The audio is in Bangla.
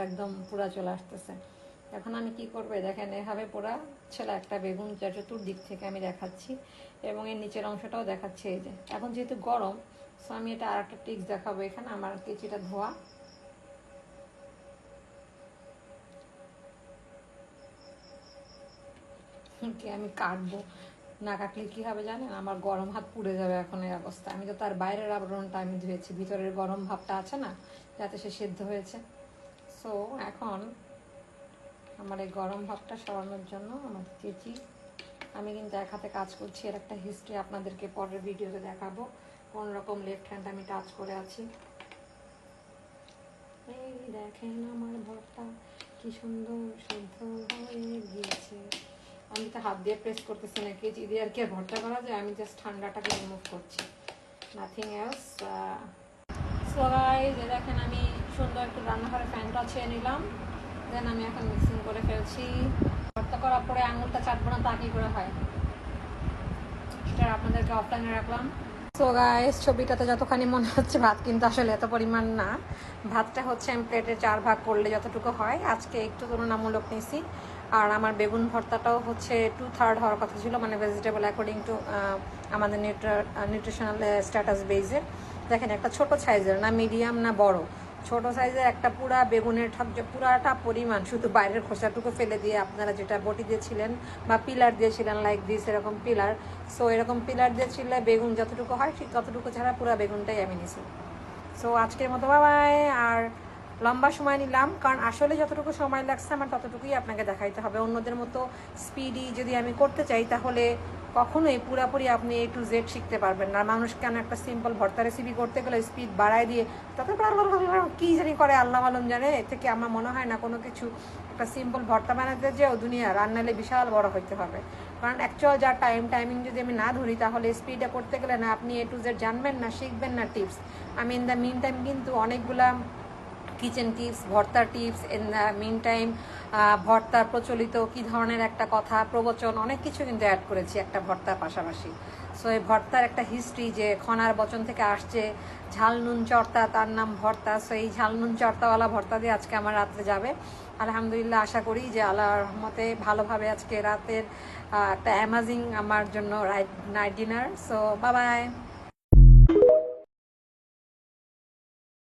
একদম পুরা চলে আসতেছে। এখন আমি কি করবো দেখেন, এভাবে পুরা ছেলে একটা বেগুন চতুর্দিক থেকে আমি দেখাচ্ছি এবং এর নিচের অংশটাও দেখাচ্ছি। এই যে এখন যেহেতু গরম, সো আমি এটা আর একটা টিক্স দেখাবো। এখানে আমার কেচিটা ধোয়া, আমি কাটবো, না কাটলে কি হবে জানেন, আমার গরম হাত পুড়ে যাবে এখন এই অবস্থা। আমি তো তার বাইরের আবরণটা আমি ধুয়েছি, ভিতরের গরম ভাবটা আছে না, যাতে সে সিদ্ধ হয়েছে। সো এখন আমার এই গরম ভাবটা সরানোর জন্য আমার চেঁচি, আমি কিন্তু এক হাতে কাজ করছি। এর একটা হিস্ট্রি আপনাদেরকে পরের ভিডিওতে দেখাবো, কোন রকম লেফট হ্যান্ড আমি টাচ করে আছি। এই দেখেন আমার ভর্তা কি সুন্দর সিদ্ধ হয়ে গিয়েছে। আমি তো হাত দিয়ে প্রেস করতেছি না, কেচি দিয়ে আর কি ভর্তা করা যায়। আমি জাস্ট ঠান্ডাটাকে রিমুভ করছি, নাথিং এলস। সো গাইস, দেখেন আমি সুন্দর একটু রান্নাঘরে ফ্যানটা ছেড়ে নিলাম, দেন আমি এখন মিক্সিং করে ফেলছি। ভর্তা করার পরে আঙুলটা চাটবো না তা কি করে হয়, সেটা আপনাদেরকে অফলাইনে রাখলাম। সো গাইস, ছবিটাতে যতখানি মনে হচ্ছে ভাত, কিন্তু আসলে এত পরিমাণ না। ভাতটা হচ্ছে আমি প্লেটে 4 ভাগ করলে যতটুকু হয়, আজকে একটু তুলনামূলক নিয়েছি। আর আমার বেগুন ভর্তাটাও হচ্ছে 2/3 হওয়ার কথা ছিল, মানে ভেজিটেবল অ্যাকর্ডিং টু আমাদের নিউট্রিশনাল স্ট্যাটাস বেজে। দেখেন একটা ছোট সাইজের, না মিডিয়াম না বড়, ছোট সাইজের একটা পুরা বেগুনের পুরাটা পরিমাণ শুধু বাইরের খোসাটুকু ফেলে দিয়ে আপনারা যেটা বটি দিয়েছিলেন বা পিলার দিয়েছিলেন, লাইক দিস এরকম পিলার। সো এরকম পিলার দিয়েছিলে বেগুন যতটুকু হয় ঠিক ততটুকু ছাড়া পুরো বেগুনটাই আমি নিছি। সো আজকের মতো বাবাই। আর লম্বা সময় নিলাম, কারণ আসলে যতটুকু সময় লাগছে আমার ততটুকুই আপনাকে দেখাইতে হবে। অন্যদের মতো স্পিডি যদি আমি করতে চাই তাহলে কখনোই পুরাপুরি আপনি A to Z শিখতে পারবেন না। মানুষ কেন একটা সিম্পল ভর্তা রেসিপি করতে গেলে স্পিড বাড়ায় দিয়ে তাতে কী জানি করে আল্লাহ মালুম জানে। এর থেকে আমার মনে হয় না কোনো কিছু একটা সিম্পল ভর্তা বানাতে যেও দুনিয়া রান্নালে বিশাল বড় হইতে হবে। কারণ অ্যাকচুয়াল যা টাইমিং যদি আমি না ধরি তাহলে স্পিডে করতে গেলে না আপনি A to Z জানবেন না, শিখবেন না টিপস। আমি ইন দ্য মিন টাইম কিন্তু অনেকগুলা কিচেন টিপস, ভর্তার tips, in the meantime ভর্তার প্রচলিত কী ধরনের একটা কথা, প্রবচন, অনেক কিছু কিন্তু অ্যাড করেছি একটা ভর্তার পাশাপাশি। সো এই ভর্তার একটা হিস্ট্রি যে খনার বচন থেকে আসছে, ঝাল নুন চর্তা, তার নাম ভর্তা। সো এই ঝাল নুন চর্তাওয়ালা ভর্তা দিয়ে আজকে আমার রাত্রে যাবে আলহামদুলিল্লাহ। আশা করি যে আল্লাহর রহমতে ভালোভাবে আজকে রাতের একটা অ্যামাজিং আমার জন্য night dinner. So bye bye.